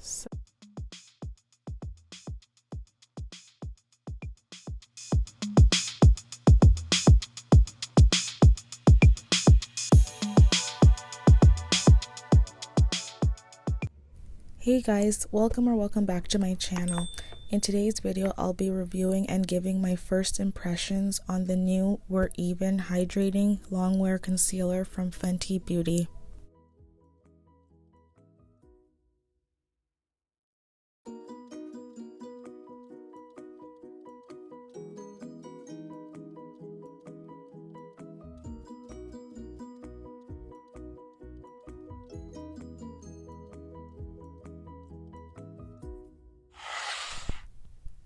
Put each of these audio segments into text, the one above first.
So hey guys, welcome back to my channel. In today's video, I'll be reviewing and giving my first impressions on the new We're Even Hydrating Longwear Concealer from Fenty Beauty.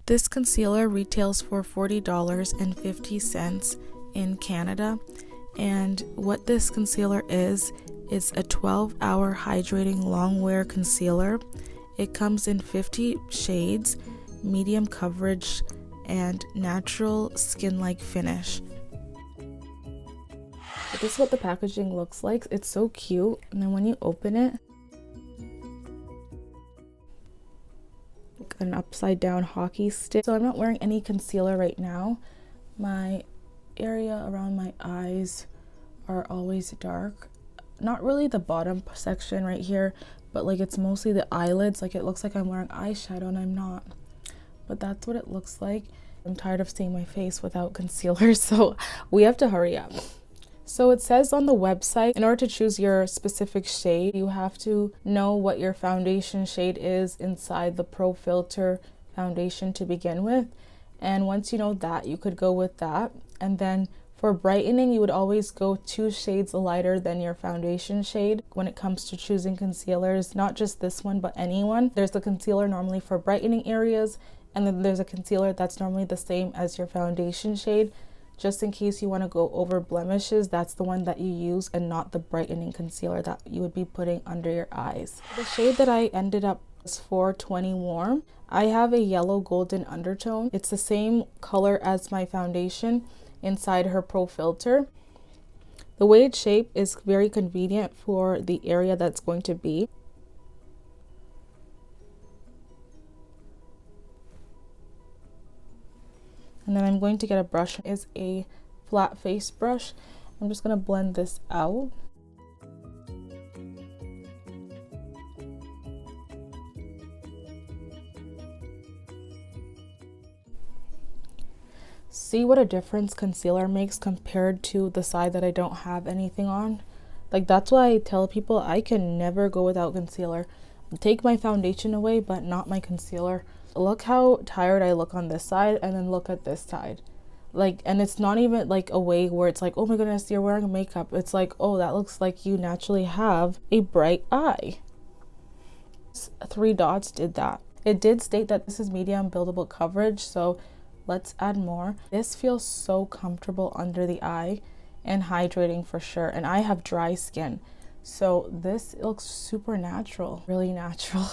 This concealer retails for $40.50 in Canada, and what this concealer is a 12-hour hydrating longwear concealer. It comes in 50 shades, medium coverage, and natural skin-like finish. This is what the packaging looks like. It's so cute, and then when you open it, an upside down hockey stick. So I'm not wearing any concealer right now. My area around my eyes are always dark. Not really the bottom section right here, but like it's mostly the eyelids. Like it looks like I'm wearing eyeshadow and I'm not. But that's what it looks like. I'm tired of seeing my face without concealer, so we have to hurry up. So it says on the website, in order to choose your specific shade, you have to know what your foundation shade is inside the Pro Filt'r foundation to begin with. And once you know that, you could go with that. And then for brightening, you would always go 2 shades lighter than your foundation shade when it comes to choosing concealers. Not just this one, but any one. There's the concealer normally for brightening areas, and then there's a concealer that's normally the same as your foundation shade. Just in case you want to go over blemishes, that's the one that you use and not the brightening concealer that you would be putting under your eyes. The shade that I ended up was 420 Warm. I have a yellow golden undertone. It's the same color as my foundation inside her Pro Filt'r. The way it's shaped is very convenient for the area that's going to be. And then I'm going to get a brush. It's a flat face brush. I'm just going to blend this out. See what a difference concealer makes compared to the side that I don't have anything on. Like that's why I tell people I can never go without concealer. Take my foundation away, but not my concealer. Look how tired I look on this side, and then look at this side. Like, and it's not even like a way where it's like, oh my goodness, you're wearing makeup. It's like, oh, that looks like you naturally have a bright eye. 3 dots did that. It did state that this is medium buildable coverage, so let's add more. This feels so comfortable under the eye and hydrating for sure. And I have dry skin, so this looks super natural, really natural.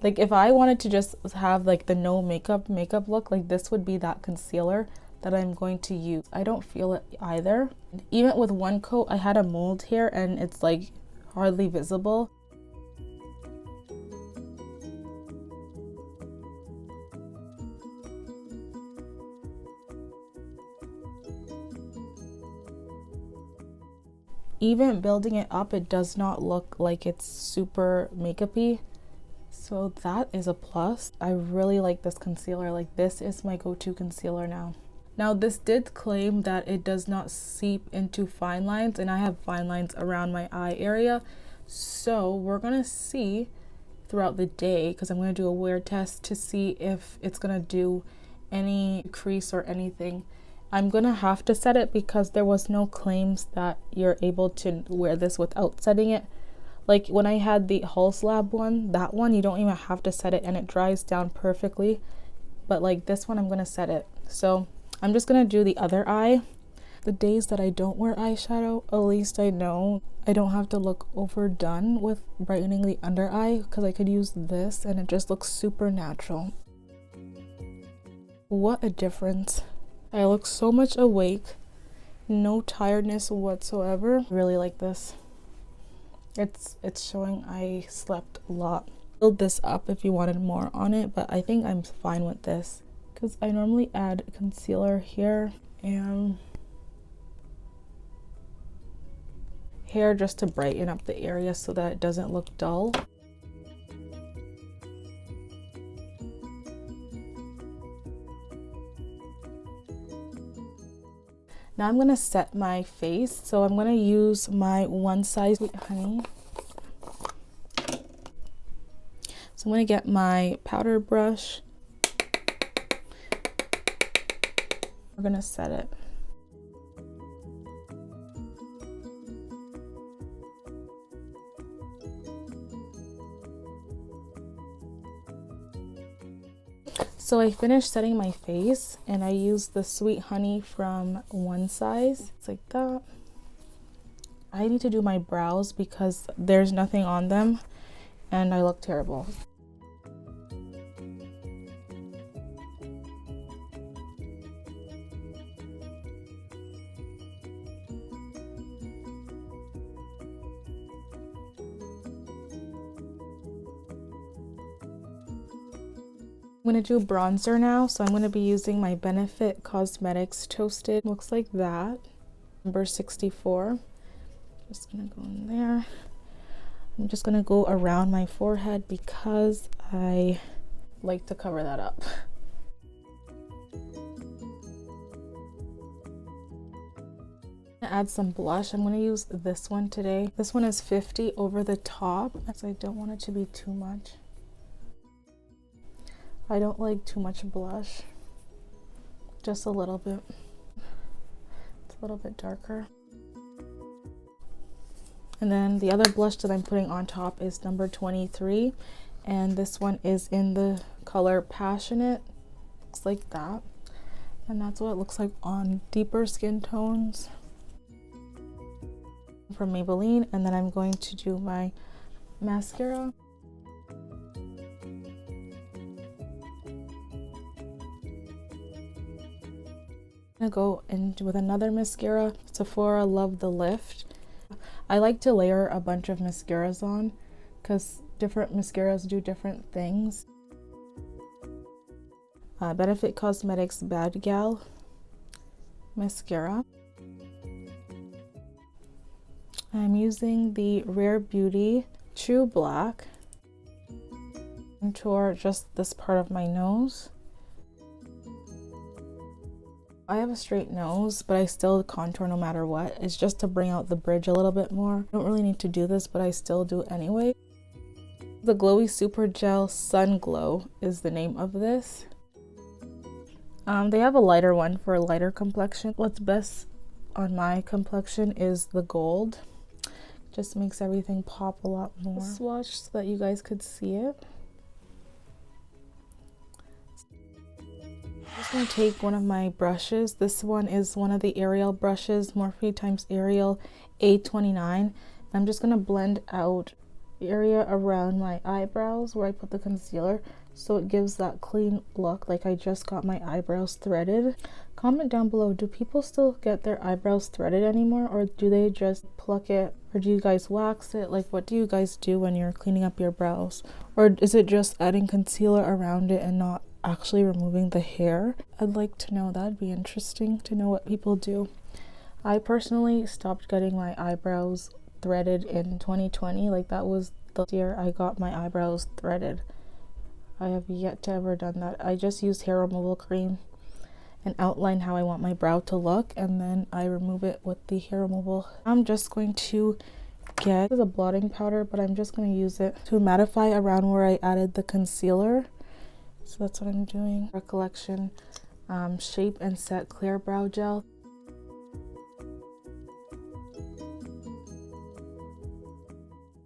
Like if I wanted to just have like the no makeup look, like this would be that concealer that I'm going to use. I don't feel it either. Even with one coat, I had a mold here and it's like hardly visible. Even building it up, it does not look like it's super makeup-y. So that is a plus. I really like this concealer. Like this is my go-to concealer now. Now this did claim that it does not seep into fine lines, and I have fine lines around my eye area. So we're gonna see throughout the day, because I'm gonna do a wear test to see if it's gonna do any crease or anything. I'm gonna have to set it because there was no claims that you're able to wear this without setting it. Like when I had the Hulse Lab one, that one you don't even have to set it and it dries down perfectly. But like this one, I'm gonna set it. So I'm just gonna do the other eye. The days that I don't wear eyeshadow, at least I know I don't have to look overdone with brightening the under eye, because I could use this and it just looks super natural. What a difference. I look so much awake, no tiredness whatsoever. I really like this. It's showing I slept a lot. Build this up if you wanted more on it, but I think I'm fine with this because I normally add concealer here and here just to brighten up the area so that it doesn't look dull. Now I'm gonna set my face, so I'm gonna use my One Size Sweet Honey. So I'm gonna get my powder brush. We're gonna set it. So I finished setting my face and I used the Sweet Honey from One Size. It's like that. I need to do my brows because there's nothing on them and I look terrible. I'm going to do bronzer now, so I'm going to be using my Benefit Cosmetics Toasted. Looks like that. Number 64. Just going to go in there. I'm just going to go around my forehead because I like to cover that up. Add some blush. I'm going to use this one today. This one is 50 over the top, because I don't want it to be too much. I don't like too much blush, just a little bit. It's a little bit darker. And then the other blush that I'm putting on top is number 23, and this one is in the color Passionate. Looks like that, and that's what it looks like on deeper skin tones. From Maybelline, and then I'm going to do my mascara. I'm gonna go in with another mascara, Sephora Love the Lift. I like to layer a bunch of mascaras on because different mascaras do different things. Benefit Cosmetics Bad Gal mascara. I'm using the Rare Beauty True Black. Contour just this part of my nose. I have a straight nose, but I still contour no matter what. It's just to bring out the bridge a little bit more. I don't really need to do this, but I still do anyway. The Glowy Super Gel Sun Glow is the name of this. They have a lighter one for a lighter complexion. What's best on my complexion is the gold. Just makes everything pop a lot more. Swatch so that you guys could see it. I'm just going to take one of my brushes. This one is one of the Ariel brushes, Morphe x Ariel A29. I'm just going to blend out the area around my eyebrows where I put the concealer so it gives that clean look, like I just got my eyebrows threaded. Comment down below, do people still get their eyebrows threaded anymore, or do they just pluck it, or do you guys wax it? Like, what do you guys do when you're cleaning up your brows? Or is it just adding concealer around it and not actually removing the hair? I'd like to know. That'd be interesting to know what people do. I personally stopped getting my eyebrows threaded in 2020. Like, that was the year I got my eyebrows threaded. I have yet to ever done that. I just use hair removal cream and outline how I want my brow to look, and then I remove it with the hair removal. I'm just going to get, this is a blotting powder, but I'm just going to use it to mattify around where I added the concealer. So that's what I'm doing. Recollection Shape and Set Clear Brow Gel.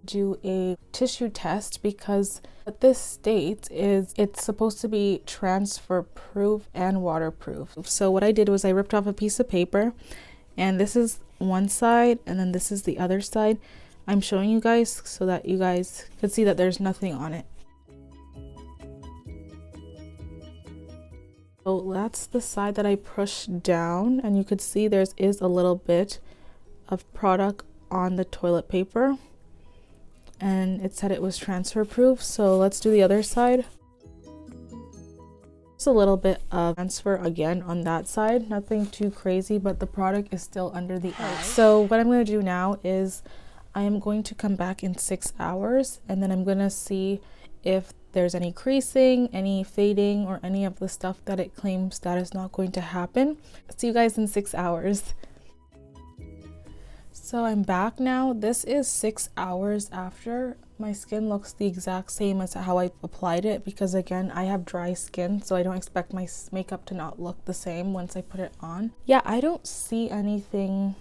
Do a tissue test because what this states is it's supposed to be transfer proof and waterproof. So what I did was I ripped off a piece of paper, and this is one side and then this is the other side. I'm showing you guys so that you guys could see that there's nothing on it. So that's the side that I pushed down, and you could see there is a little bit of product on the toilet paper. and it said it was transfer proof. So let's do the other side. Just a little bit of transfer again on that side, nothing too crazy, but the product is still under the eye. So what I'm going to do now is I am going to come back in 6 hours, and then I'm going to see if there's any creasing, any fading, or any of the stuff that it claims that is not going to happen. See you guys in 6 hours. So I'm back now. This is 6 hours after. My skin looks the exact same as how I applied it, because again, I have dry skin, so I don't expect my makeup to not look the same once I put it on. Yeah, I don't see anything.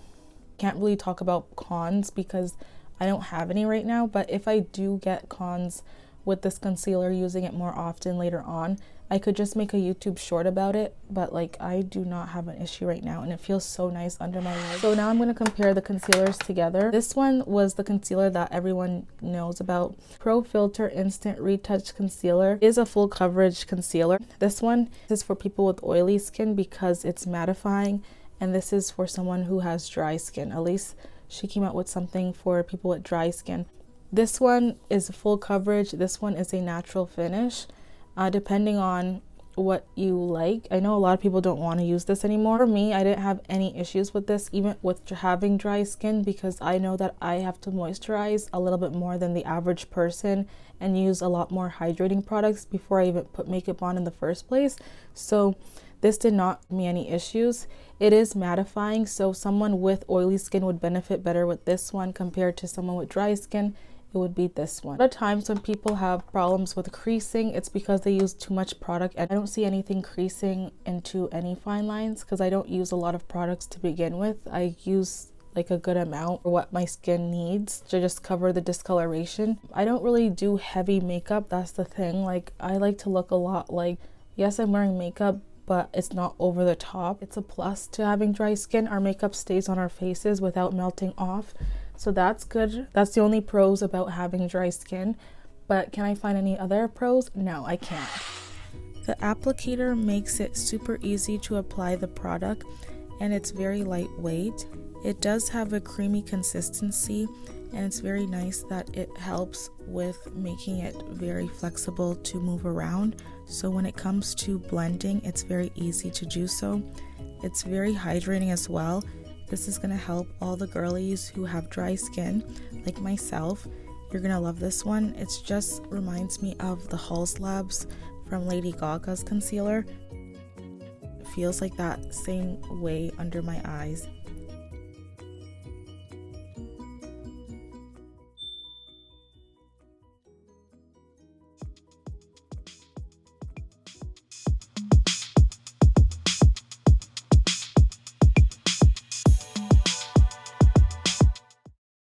Can't really talk about cons because I don't have any right now, but if I do get cons with this concealer, using it more often later on, I could just make a YouTube short about it, but like I do not have an issue right now, and it feels so nice under my lid. So now I'm going to compare the concealers together. This one was the concealer that everyone knows about. Pro Filt'r Instant Retouch Concealer is a full coverage concealer. This one is for people with oily skin because it's mattifying, and this is for someone who has dry skin. At least she came out with something for people with dry skin. This one is full coverage. This one is a natural finish. Depending on what you like. I know a lot of people don't want to use this anymore. For me, I didn't have any issues with this, even with having dry skin, because I know that I have to moisturize a little bit more than the average person and use a lot more hydrating products before I even put makeup on in the first place. So this did not give me any issues. It is mattifying, so someone with oily skin would benefit better with this one compared to someone with dry skin. It would be this one. A lot of times when people have problems with creasing, it's because they use too much product, and I don't see anything creasing into any fine lines because I don't use a lot of products to begin with. I use like a good amount for what my skin needs to just cover the discoloration. I don't really do heavy makeup, that's the thing. Like I like to look a lot like, yes, I'm wearing makeup, but it's not over the top. It's a plus to having dry skin. Our makeup stays on our faces without melting off. So that's good. That's the only pros about having dry skin. But can I find any other pros? No, I can't. The applicator makes it super easy to apply the product, and it's very lightweight. It does have a creamy consistency, and it's very nice that it helps with making it very flexible to move around. So when it comes to blending, it's very easy to do so. It's very hydrating as well. This is going to help all the girlies who have dry skin, like myself. You're going to love this one. It just reminds me of the Halls Labs from Lady Gaga's concealer. It feels like that same way under my eyes.